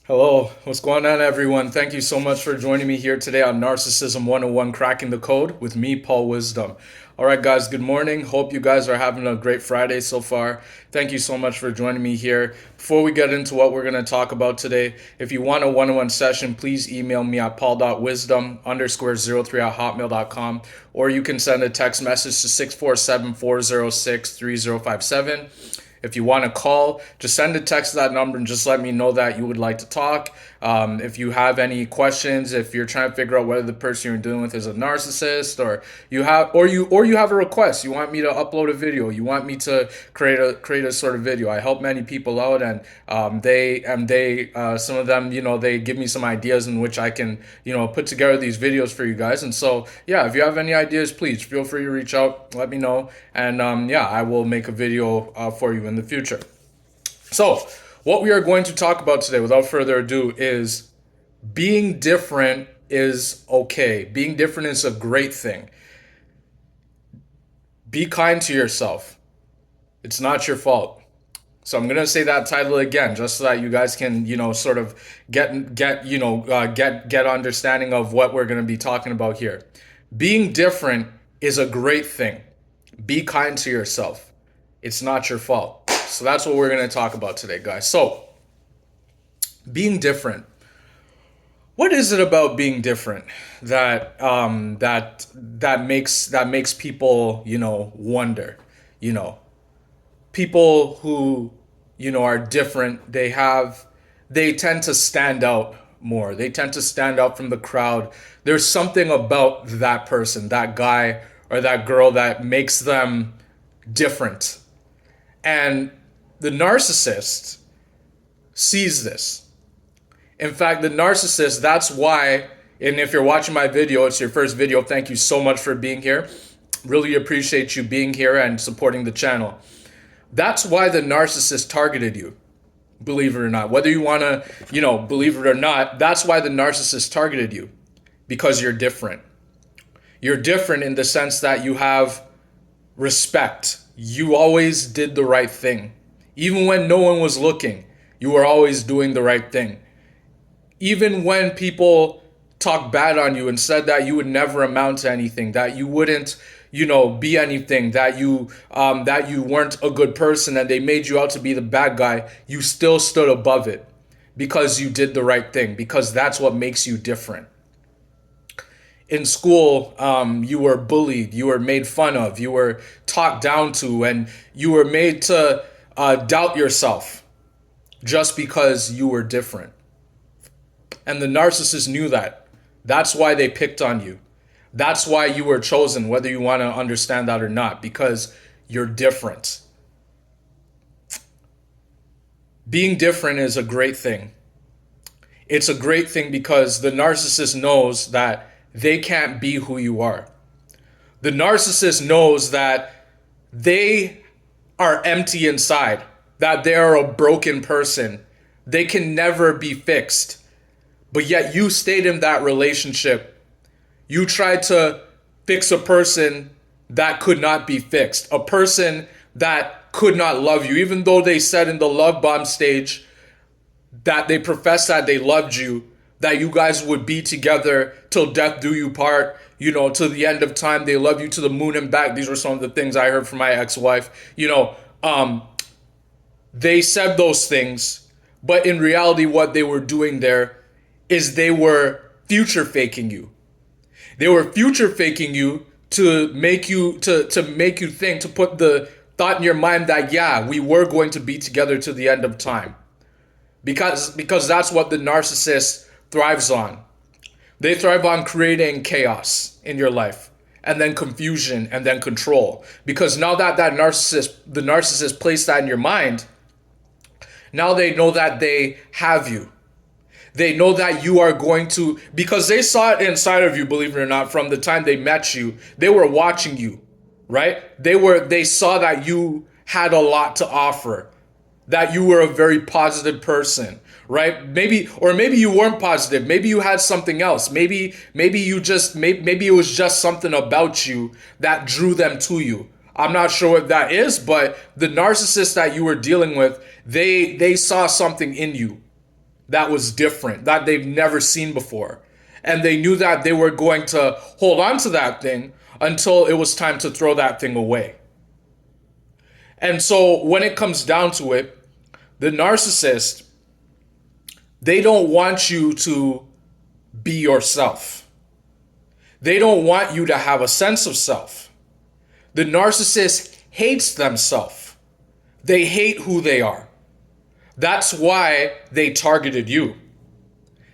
Hello, what's going on, everyone? Thank you so much for joining me here today on Narcissism 101 Cracking the Code with me, Paul Wisdom. All right, guys, good morning. Hope you guys are having a great Friday so far. Thank you so much for joining me here. Before we get into what we're going to talk about today, if you want a one-on-one session, please email me at paul.wisdom_03@hotmail.com, or you can send a text message to 647-406-3057. If you want to call, just send a text to that number and just let me know that you would like to talk. If you have any questions, if you're trying to figure out whether the person you're dealing with is a narcissist, or you have a request, you want me to upload a video, you want me to create a sort of video. I help many people out, and they some of them, they give me some ideas in which I can put together these videos for you guys. And so yeah, if you have any ideas, please feel free to reach out, let me know, and yeah, I will make a video for you in the future. So, what we are going to talk about today, without further ado, is being different is okay. Being different is a great thing. Be kind to yourself. It's not your fault. So I'm gonna say that title again, just so that you guys can, sort of get understanding of what we're gonna be talking about here. Being different is a great thing. Be kind to yourself. It's not your fault. So that's what we're gonna talk about today, guys. So being different. What is it about being different that makes people wonder? You know, people who are different, they tend to stand out more. They tend to stand out from the crowd. There's something about that person, that guy or that girl, that makes them different. And the narcissist sees this. In fact, the narcissist, that's why, and if you're watching my video, it's your first video, thank you so much for being here. Really appreciate you being here and supporting the channel. That's why the narcissist targeted you, believe it or not. Whether you want to, believe it or not, that's why the narcissist targeted you, because you're different. You're different in the sense that you have respect. You always did the right thing. Even when no one was looking, you were always doing the right thing. Even when people talked bad on you and said that you would never amount to anything, that you wouldn't, be anything, that you weren't a good person and they made you out to be the bad guy, you still stood above it because you did the right thing, because that's what makes you different. In school, you were bullied, you were made fun of, you were talked down to, and you were made to doubt yourself just because you were different. And the narcissist knew that. That's why they picked on you. That's why you were chosen, whether you want to understand that or not, because you're different. Being different is a great thing. It's a great thing because the narcissist knows that they can't be who you are. The narcissist knows that they are empty inside, that they are a broken person. They can never be fixed. But yet you stayed in that relationship. You tried to fix a person that could not be fixed. A person that could not love you. Even though they said in the love bomb stage that they professed that they loved you, that you guys would be together till death do you part, to the end of time, they love you to the moon and back. These were some of the things I heard from my ex-wife. They said those things, but in reality, what they were doing there is they were future faking you. They were future faking you to make you make you think, to put the thought in your mind that yeah, we were going to be together to the end of time. Because that's what the narcissist thrives on. They thrive on creating chaos in your life, and then confusion, and then control. Because now that the narcissist placed that in your mind, now they know that they have you. They know that you are going to, because they saw it inside of you, believe it or not, from the time they met you. They were watching you, right? They saw that you had a lot to offer, that you were a very positive person, right? Maybe you weren't positive. Maybe you had something else. Maybe it was just something about you that drew them to you. I'm not sure what that is, but the narcissist that you were dealing with, they saw something in you. that was different, that they've never seen before. And they knew that they were going to hold on to that thing until it was time to throw that thing away. And so when it comes down to it, the narcissist, they don't want you to be yourself. They don't want you to have a sense of self. The narcissist hates themselves. They hate who they are. That's why they targeted you.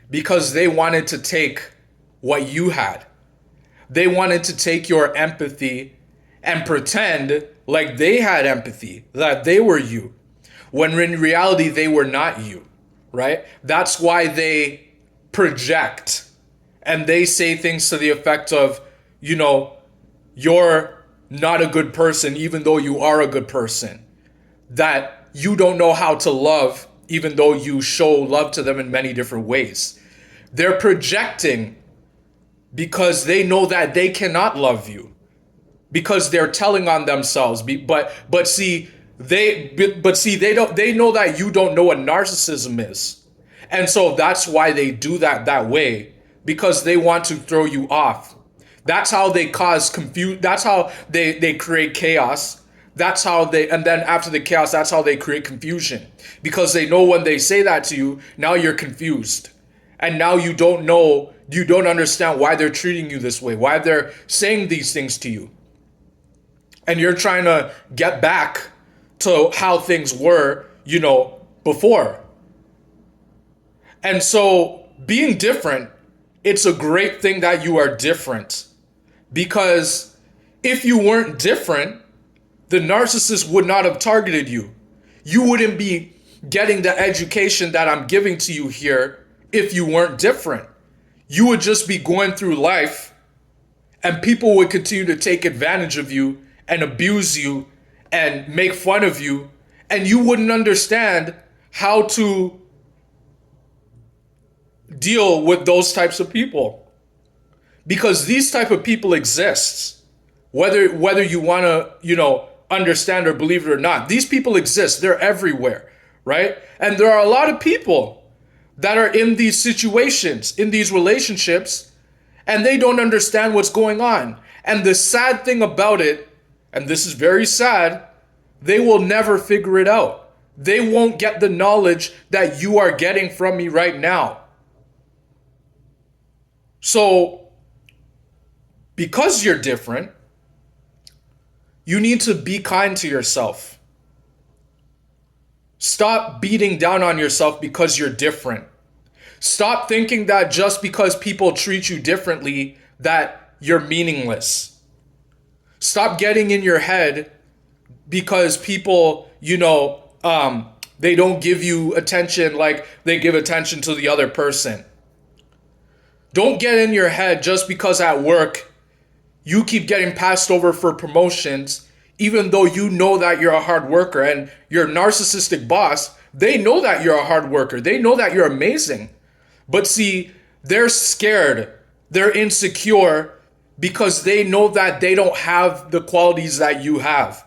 Because they wanted to take what you had. They wanted to take your empathy and pretend like they had empathy, that they were you, when in reality they were not you, right? That's why they project and they say things to the effect of, you're not a good person even though you are a good person. That you don't know how to love even though you show love to them in many different ways. They're projecting because they know that they cannot love you, because they're telling on themselves. They know that you don't know what narcissism is, and so that's why they do that way, because they want to throw you off. That's how they cause confusion. That's how they create chaos. And then after the chaos, that's how they create confusion, because they know when they say that to you, now you're confused. And now you don't understand why they're treating you this way, why they're saying these things to you. And you're trying to get back to how things were, before. And so being different, it's a great thing that you are different. Because if you weren't different, the narcissist would not have targeted you. You wouldn't be getting the education that I'm giving to you here if you weren't different. You would just be going through life and people would continue to take advantage of you and abuse you and make fun of you, and you wouldn't understand how to deal with those types of people, because these type of people exist, whether you want to understand or believe it or not. These people exist. They're everywhere, right? And there are a lot of people that are in these situations, in these relationships, and they don't understand what's going on. And the sad thing about it, and this is very sad, they will never figure it out. They won't get the knowledge that you are getting from me right now. So, because you're different, you need to be kind to yourself. Stop beating down on yourself because you're different. Stop thinking that just because people treat you differently that you're meaningless. Stop getting in your head because people, they don't give you attention like they give attention to the other person. Don't get in your head just because at work you keep getting passed over for promotions, even though you know that you're a hard worker, and your narcissistic boss, they know that you're a hard worker. They know that you're amazing. But see, they're scared. They're insecure because they know that they don't have the qualities that you have.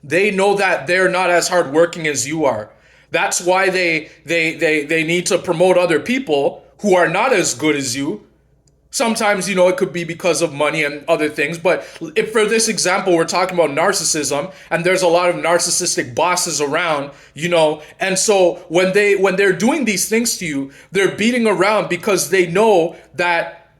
They know that they're not as hardworking as you are. That's why they need to promote other people who are not as good as you. Sometimes, it could be because of money and other things. But if for this example, we're talking about narcissism, and there's a lot of narcissistic bosses around, and so when they're doing these things to you, they're beating around because they know that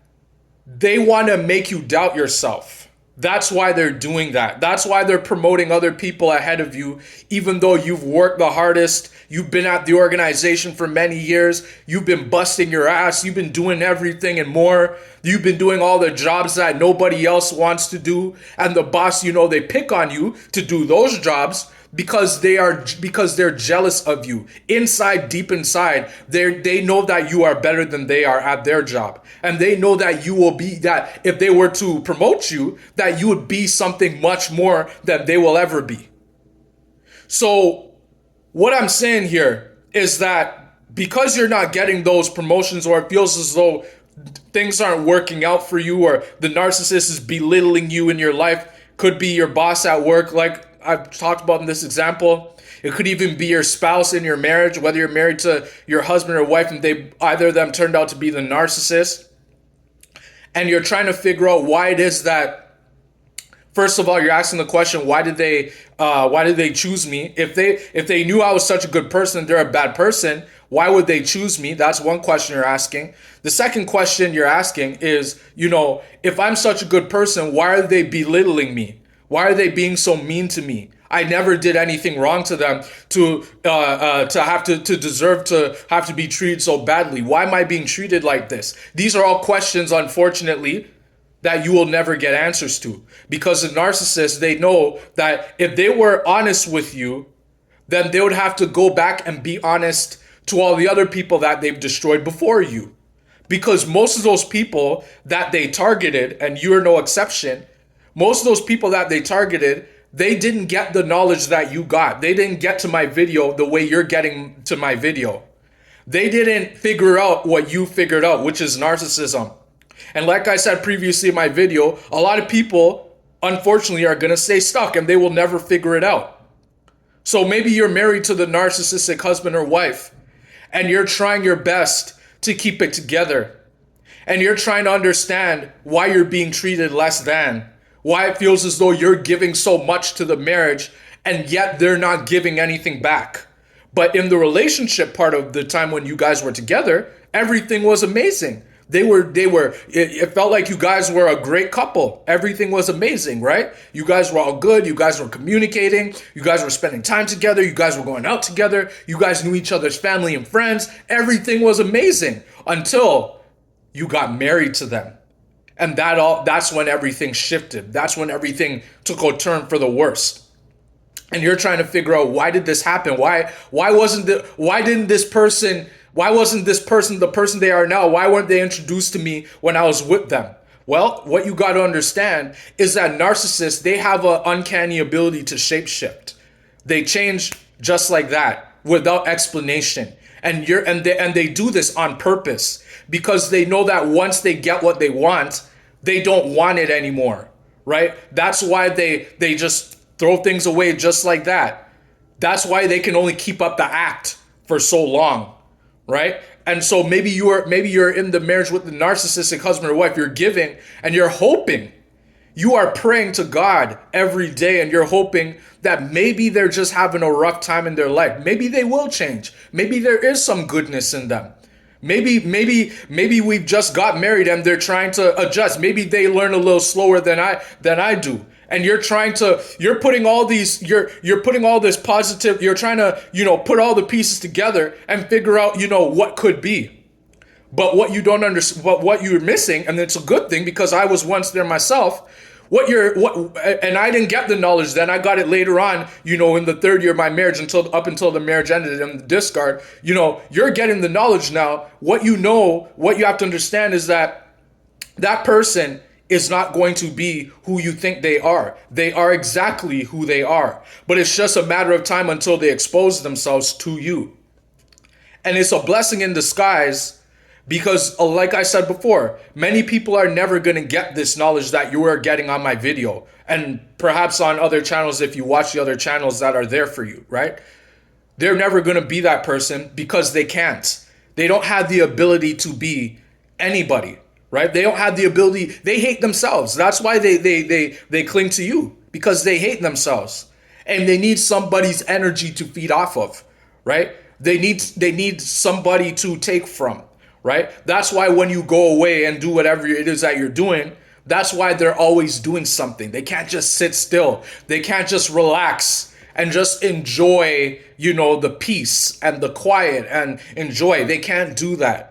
they want to make you doubt yourself. That's why they're doing that. That's why they're promoting other people ahead of you, even though you've worked the hardest. You've been at the organization for many years. You've been busting your ass. You've been doing everything and more. You've been doing all the jobs that nobody else wants to do. And the boss, they pick on you to do those jobs because they're jealous of you. Deep inside, they know that you are better than they are at their job. And they know that you will be, that if they were to promote you, that you would be something much more than they will ever be. So what I'm saying here is that because you're not getting those promotions, or it feels as though things aren't working out for you, or the narcissist is belittling you in your life, could be your boss at work, like I've talked about in this example. It could even be your spouse in your marriage, whether you're married to your husband or wife and they either of them turned out to be the narcissist. And you're trying to figure out why it is that, first of all, you're asking the question, why did they choose me? If they knew I was such a good person, they're a bad person, why would they choose me? That's one question you're asking. The second question you're asking is, if I'm such a good person, why are they belittling me? Why are they being so mean to me? I never did anything wrong to them to deserve to have to be treated so badly. Why am I being treated like this? These are all questions, unfortunately, that you will never get answers to, because the narcissists, they know that if they were honest with you, then they would have to go back and be honest to all the other people that they've destroyed before you. Because most of those people that they targeted, and you're no exception, most of those people that they targeted, they didn't get the knowledge that you got. They didn't get to my video the way you're getting to my video. They didn't figure out what you figured out, which is narcissism. And like I said previously in my video, a lot of people, unfortunately, are going to stay stuck and they will never figure it out. So maybe you're married to the narcissistic husband or wife and you're trying your best to keep it together. And you're trying to understand why you're being treated less than, why it feels as though you're giving so much to the marriage and yet they're not giving anything back. But in the relationship part of the time when you guys were together, everything was amazing. It felt like you guys were a great couple. Everything was amazing, right? You guys were all good. You guys were communicating. You guys were spending time together. You guys were going out together. You guys knew each other's family and friends. Everything was amazing until you got married to them. And that's when everything shifted. That's when everything took a turn for the worst. And you're trying to figure out, why did this happen? Why wasn't this person the person they are now? Why weren't they introduced to me when I was with them? Well, what you got to understand is that narcissists, they have an uncanny ability to shapeshift. They change just like that without explanation. And they do this on purpose because they know that once they get what they want, they don't want it anymore, right? That's why they just throw things away just like that. That's why they can only keep up the act for so long, right? And so maybe you're in the marriage with the narcissistic husband or wife, you're giving and you're hoping, you are praying to God every day and you're hoping that maybe they're just having a rough time in their life. Maybe they will change. Maybe there is some goodness in them. Maybe we've just got married and they're trying to adjust. Maybe they learn a little slower than I do. And you're putting all this positive, you're trying to, put all the pieces together and figure out, what could be. But what you don't understand, what you're missing, and it's a good thing because I was once there myself, and I didn't get the knowledge then. I got it later on, in the third year of my marriage up until the marriage ended in the discard. You're getting the knowledge now. What you have to understand is that person is not going to be who you think they are. They are exactly who they are. But it's just a matter of time until they expose themselves to you. And it's a blessing in disguise because, like I said before, many people are never going to get this knowledge that you are getting on my video. And perhaps on other channels, if you watch the other channels that are there for you, right? They're never going to be that person because they can't. They don't have the ability to be anybody. Right? They don't have the ability. They hate themselves. That's why they cling to you, because they hate themselves and they need somebody's energy to feed off of, right? They need somebody to take from, right? That's why when you go away and do whatever it is that you're doing, that's why they're always doing something. They can't just sit still. They can't just relax and just enjoy, the peace and the quiet and enjoy. They can't do that.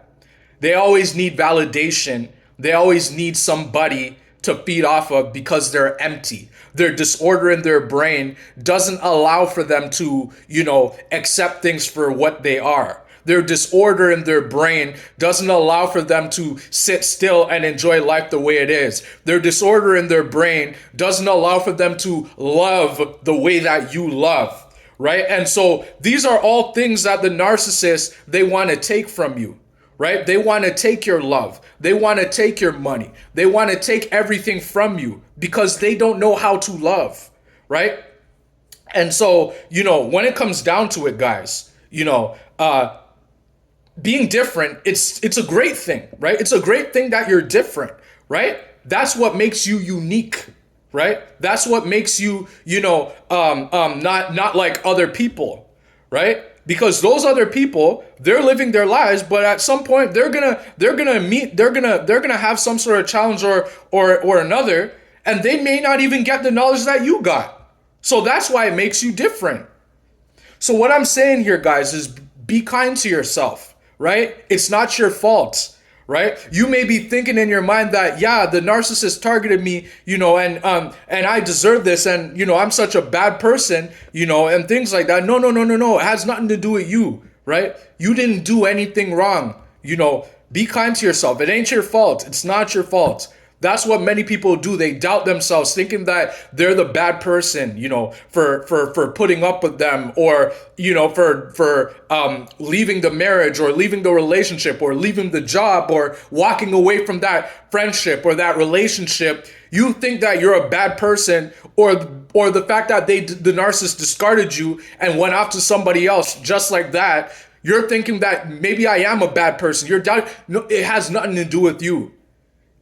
They always need validation. They always need somebody to feed off of because they're empty. Their disorder in their brain doesn't allow for them to, accept things for what they are. Their disorder in their brain doesn't allow for them to sit still and enjoy life the way it is. Their disorder in their brain doesn't allow for them to love the way that you love, right? And so these are all things that the narcissist, they want to take from you. Right? They want to take your love. They want to take your money. They want to take everything from you because they don't know how to love, right? And so, when it comes down to it, guys, being different, it's a great thing, right? It's a great thing that you're different, right? That's what makes you unique, right? That's what makes you, not like other people, right? Because those other people, they're living their lives, but at some point they're gonna have some sort of challenge or another, and they may not even get the knowledge that you got. So that's why it makes you different. So what I'm saying here, guys, is be kind to yourself, right? It's not your fault, right? You may be thinking in your mind that, yeah, the narcissist targeted me, and I deserve this, and I'm such a bad person, and things like that. No, no, no, no, no. It has nothing to do with you, right? You didn't do anything wrong. Be kind to yourself. It ain't your fault. It's not your fault. That's what many people do. They doubt themselves, thinking that they're the bad person, for putting up with them, or for leaving the marriage, or leaving the relationship, or leaving the job, or walking away from that friendship or that relationship. You think that you're a bad person, or the fact that the narcissist discarded you and went off to somebody else just like that. You're thinking that maybe I am a bad person. You're doubting. No, it has nothing to do with you.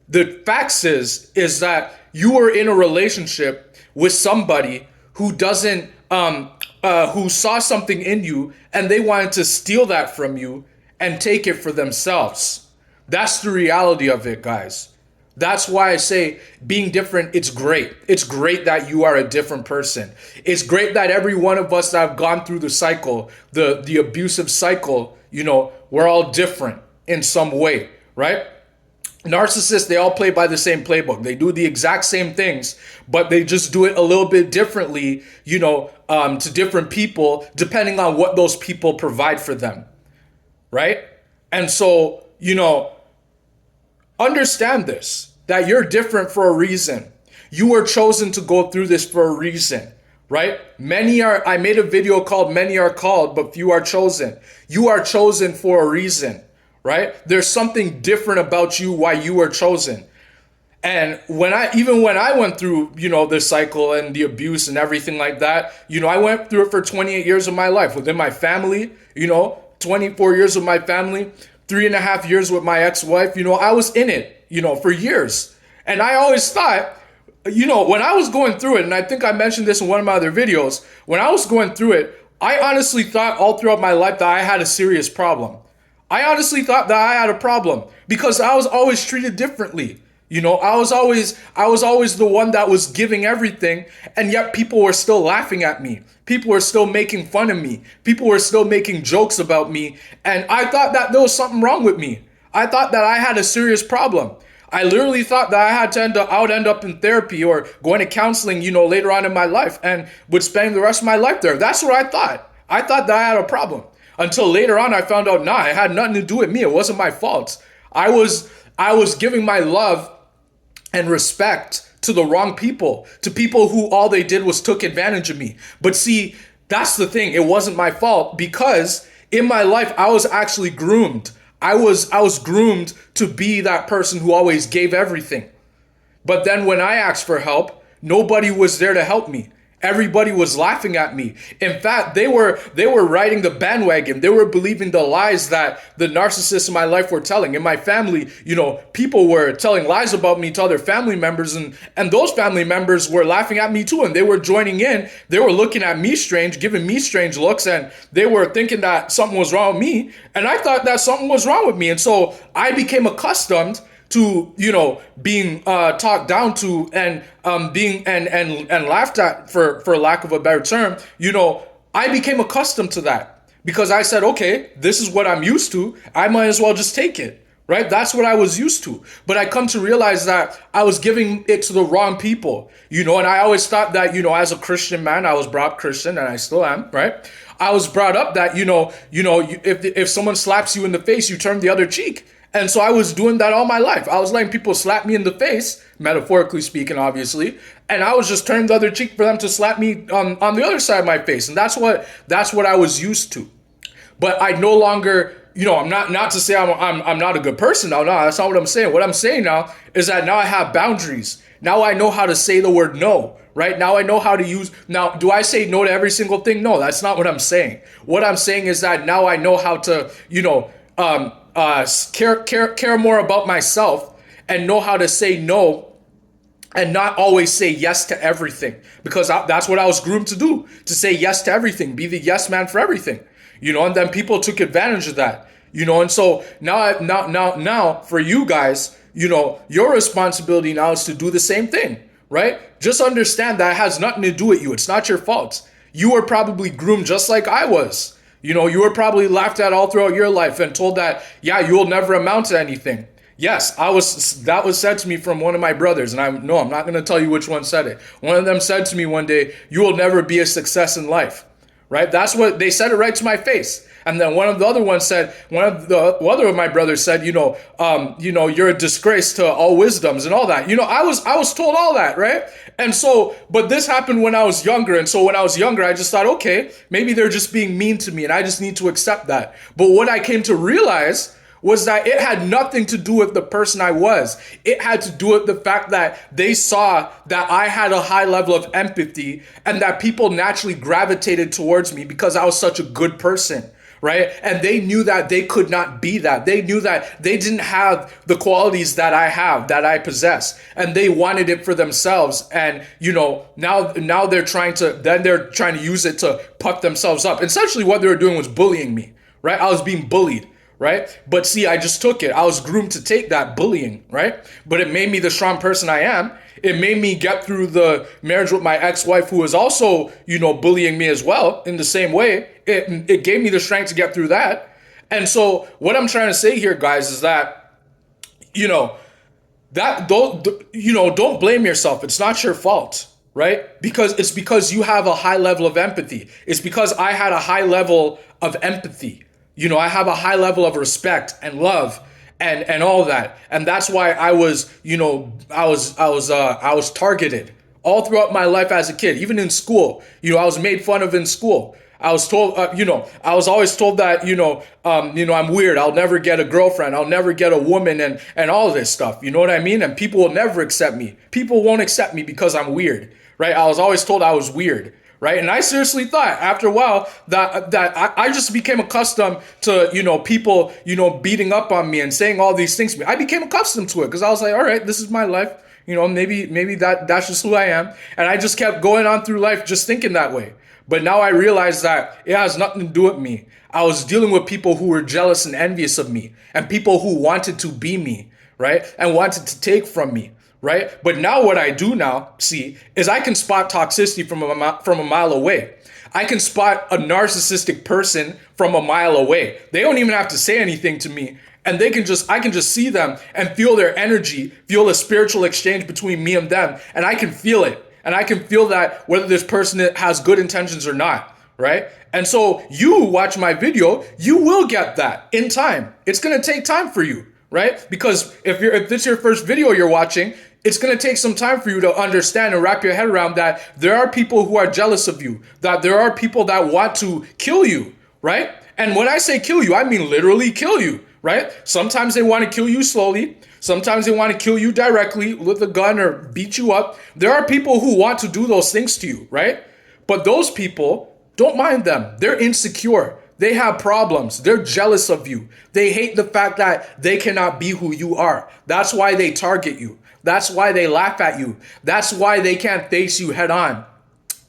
The facts is that you are in a relationship with somebody who doesn't who saw something in you, and they wanted to steal that from you and take it for themselves. That's the reality of it, guys. That's why I say being different, it's great. It's great that you are a different person. It's great that every one of us that have gone through the cycle, the abusive cycle, we're all different in some way, right? Narcissists, they all play by the same playbook. They do the exact same things, but they just do it a little bit differently, to different people, depending on what those people provide for them, right? And so, understand this, that you're different for a reason. You were chosen to go through this for a reason, right? I made a video called "Many Are Called, but Few Are Chosen." You are chosen for a reason. Right? There's something different about you, why you were chosen. And when I went through, the cycle and the abuse and everything like that, I went through it for 28 years of my life within my family, 24 years with my family, 3.5 years with my ex-wife. I was in it, for years. And I always thought, when I was going through it, and I think I mentioned this in one of my other videos, when I was going through it, I honestly thought all throughout my life that I had a serious problem. I honestly thought that I had a problem because I was always treated differently. I was always the one that was giving everything, and yet people were still laughing at me. People were still making fun of me. People were still making jokes about me, and I thought that there was something wrong with me. I thought that I had a serious problem. I literally thought that I would end up in therapy or going to counseling, later on in my life, and would spend the rest of my life there. That's what I thought. I thought that I had a problem. Until later on, I found out, it had nothing to do with me. It wasn't my fault. I was giving my love and respect to the wrong people, to people who all they did was took advantage of me. But see, that's the thing. It wasn't my fault, because in my life, I was actually groomed. I was groomed to be that person who always gave everything. But then when I asked for help, nobody was there to help me. Everybody was laughing at me. In fact, they were riding the bandwagon. They were believing the lies that the narcissists in my life were telling. In my family, people were telling lies about me to other family members, and those family members were laughing at me too, and they were joining in. They were looking at me strange, giving me strange looks, and they were thinking that something was wrong with me, and I thought that something was wrong with me. And so I became accustomed to being talked down to and being and laughed at, for lack of a better term. I became accustomed to that because I said, okay, this is what I'm used to. I might as well just take it, right? That's what I was used to. But I come to realize that I was giving it to the wrong people, and I always thought that, as a Christian man, I was brought up Christian, and I still am, right? I was brought up that, if someone slaps you in the face, you turn the other cheek. And so I was doing that all my life. I was letting people slap me in the face, metaphorically speaking, obviously, and I was just turning the other cheek for them to slap me on the other side of my face. And that's what I was used to. But I no longer, I'm not to say I'm not a good person now. No, that's not what I'm saying. What I'm saying now is that now I have boundaries. Now I know how to say the word no, right? Now I know how to use. Now, do I say no to every single thing? No, that's not what I'm saying. What I'm saying is that now I know how to, care more about myself and know how to say no and not always say yes to everything, because that's what I was groomed to do, to say yes to everything, be the yes man for everything, and then people took advantage of that, and so now for you guys, your responsibility now is to do the same thing, right? Just understand that it has nothing to do with you. It's not your fault. You were probably groomed just like I was. You were probably laughed at all throughout your life and told that, yeah, you'll never amount to anything. Yes, that was said to me from one of my brothers, and I'm not going to tell you which one said it. One of them said to me one day, "You will never be a success in life." Right? That's what they said, it right to my face. And then one of the other of my brothers said, you're a disgrace to all wisdoms and all that. I was told all that, right? And so, but this happened when I was younger. And so when I was younger, I just thought, okay, maybe they're just being mean to me and I just need to accept that. But what I came to realize was that it had nothing to do with the person I was. It had to do with the fact that they saw that I had a high level of empathy and that people naturally gravitated towards me because I was such a good person, right? And they knew that they could not be that. They knew that they didn't have the qualities that I have, that I possess, and they wanted it for themselves. And, now they're trying to use it to puff themselves up. Essentially what they were doing was bullying me, right? I was being bullied. Right? But see, I just took it. I was groomed to take that bullying, right? But it made me the strong person I am. It made me get through the marriage with my ex-wife, who was also, bullying me as well in the same way. It gave me the strength to get through that. And so what I'm trying to say here, guys, is that, don't blame yourself. It's not your fault, right? Because you have a high level of empathy. It's because I had a high level of empathy. I have a high level of respect and love and all that. And that's why I was targeted all throughout my life as a kid, even in school. I was made fun of in school. I was told, I was always told that, I'm weird. I'll never get a girlfriend. I'll never get a woman and all this stuff. You know what I mean? And people will never accept me. People won't accept me because I'm weird, right? I was always told I was weird. Right. And I seriously thought after a while that I just became accustomed to, people, beating up on me and saying all these things to me. I became accustomed to it because I was like, all right, this is my life. Maybe that's just who I am. And I just kept going on through life just thinking that way. But now I realize that it has nothing to do with me. I was dealing with people who were jealous and envious of me and people who wanted to be me, right? And wanted to take from me. Right? But now what I do now, see, is I can spot toxicity from a mile away. I can spot a narcissistic person from a mile away. They don't even have to say anything to me. And I can just see them and feel their energy, feel a spiritual exchange between me and them. And I can feel it. And I can feel that whether this person has good intentions or not. Right? And so you watch my video, you will get that in time. It's going to take time for you. Right? Because if this is your first video you're watching, it's going to take some time for you to understand and wrap your head around that there are people who are jealous of you, that there are people that want to kill you, right? And when I say kill you, I mean literally kill you, right? Sometimes they want to kill you slowly. Sometimes they want to kill you directly with a gun or beat you up. There are people who want to do those things to you, right? But those people, don't mind them. They're insecure. They have problems. They're jealous of you. They hate the fact that they cannot be who you are. That's why they target you. That's why they laugh at you. That's why they can't face you head on.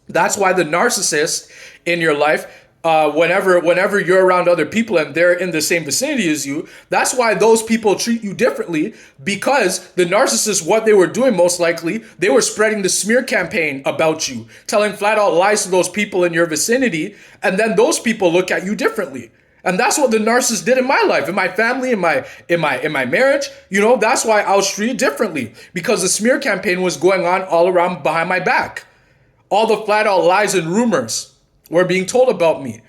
That's why the narcissist in your life, whenever you're around other people and they're in the same vicinity as you, that's why those people treat you differently, because the narcissist, what they were doing most likely, they were spreading the smear campaign about you, telling flat out lies to those people in your vicinity, and then those people look at you differently. And that's what the narcissist did in my life, in my family, in my marriage. That's why I was treated differently, because the smear campaign was going on all around behind my back. All the flat out lies and rumors were being told about me.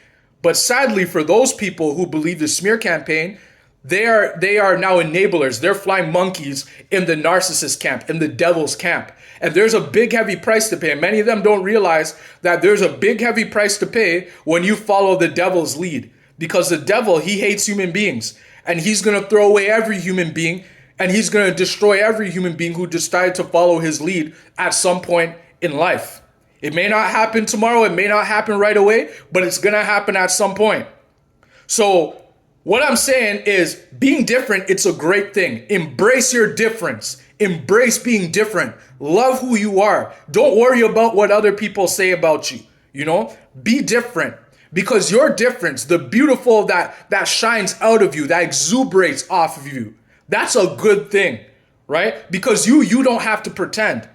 But sadly, for those people who believe the smear campaign, they are now enablers. They're flying monkeys in the narcissist camp, in the devil's camp. And there's a big, heavy price to pay. And many of them don't realize that there's a big, heavy price to pay when you follow the devil's lead. Because the devil, he hates human beings. And he's going to throw away every human being. And he's going to destroy every human being who decided to follow his lead at some point in life. It may not happen tomorrow, it may not happen right away, but it's gonna happen at some point. So what I'm saying is being different, it's a great thing. Embrace your difference. Embrace being different. Love who you are. Don't worry about what other people say about you. You know, be different because your difference, the beautiful that shines out of you, that exuberates off of you, that's a good thing, right? Because you don't have to pretend.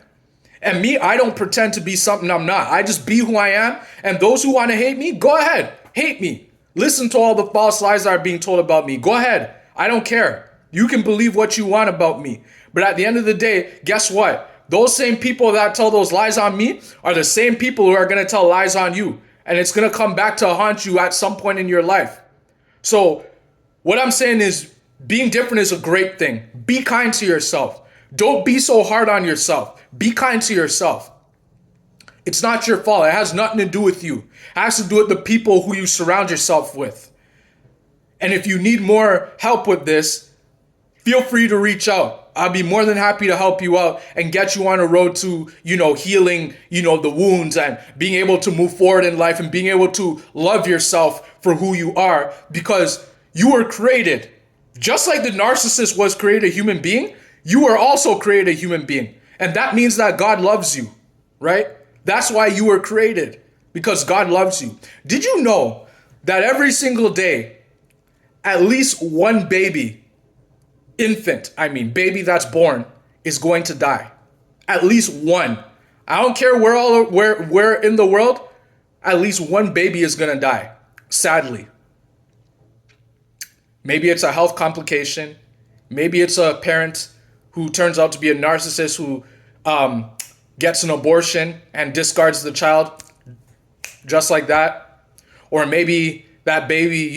And me, I don't pretend to be something I'm not. I just be who I am. And those who want to hate me, go ahead. Hate me. Listen to all the false lies that are being told about me. Go ahead. I don't care. You can believe what you want about me. But at the end of the day, guess what? Those same people that tell those lies on me are the same people who are going to tell lies on you. And it's going to come back to haunt you at some point in your life. So what I'm saying is being different is a great thing. Be kind to yourself. Don't be so hard on yourself. Be kind to yourself. It's not your fault. It has nothing to do with you. It has to do with the people who you surround yourself with. And if you need more help with this, feel free to reach out. I'll be more than happy to help you out and get you on a road to, healing, the wounds and being able to move forward in life and being able to love yourself for who you are, because you were created. Just like the narcissist was created a human being, you were also created a human being. And that means that God loves you, right? That's why you were created, because God loves you. Did you know that every single day, at least one baby that's born is going to die? At least one. I don't care where in the world, at least one baby is going to die, sadly. Maybe it's a health complication. Maybe it's a parent who turns out to be a narcissist who gets an abortion and discards the child just like that. Or maybe that baby,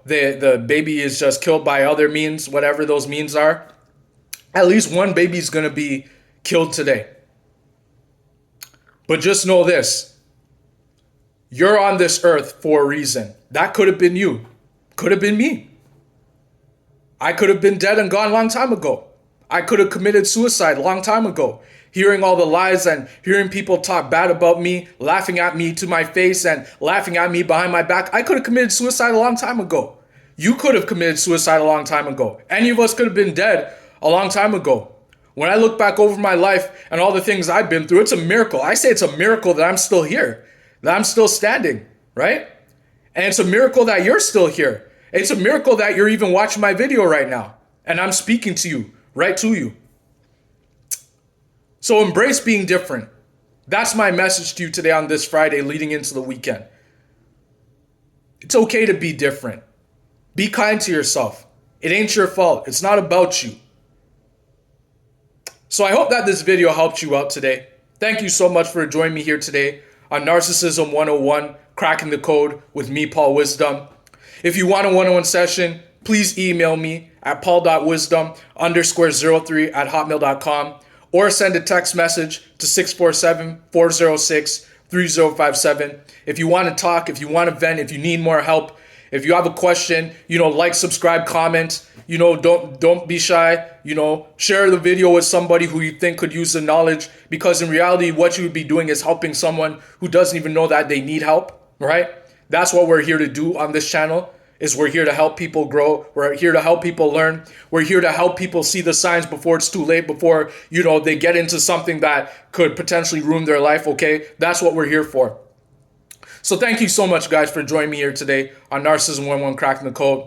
the baby is just killed by other means, whatever those means are. At least one baby is going to be killed today. But just know this. You're on this earth for a reason. That could have been you. Could have been me. I could have been dead and gone a long time ago. I could have committed suicide a long time ago. Hearing all the lies and hearing people talk bad about me, laughing at me to my face and laughing at me behind my back. I could have committed suicide a long time ago. You could have committed suicide a long time ago. Any of us could have been dead a long time ago. When I look back over my life and all the things I've been through, it's a miracle. I say it's a miracle that I'm still here, that I'm still standing, right? And it's a miracle that you're still here. It's a miracle that you're even watching my video right now and I'm speaking to you, right to you. So embrace being different. That's my message to you today on this Friday leading into the weekend. It's okay to be different. Be kind to yourself. It ain't your fault. It's not about you. So I hope that this video helped you out today. Thank you so much for joining me here today on Narcissism 101, Cracking the Code with me, Paul Wisdom. If you want a one-on-one session, please email me at paul.wisdom_03@hotmail.com or send a text message to 647-406-3057. If you want to talk, if you want to vent, if you need more help, if you have a question, like, subscribe, comment, don't be shy, share the video with somebody who you think could use the knowledge, because in reality, what you would be doing is helping someone who doesn't even know that they need help, right? That's what we're here to do on this channel, is we're here to help people grow. We're here to help people learn. We're here to help people see the signs before it's too late, before, they get into something that could potentially ruin their life, okay? That's what we're here for. So thank you so much, guys, for joining me here today on Narcissism 101, Cracking the Code.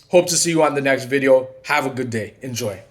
Hope to see you on the next video. Have a good day. Enjoy.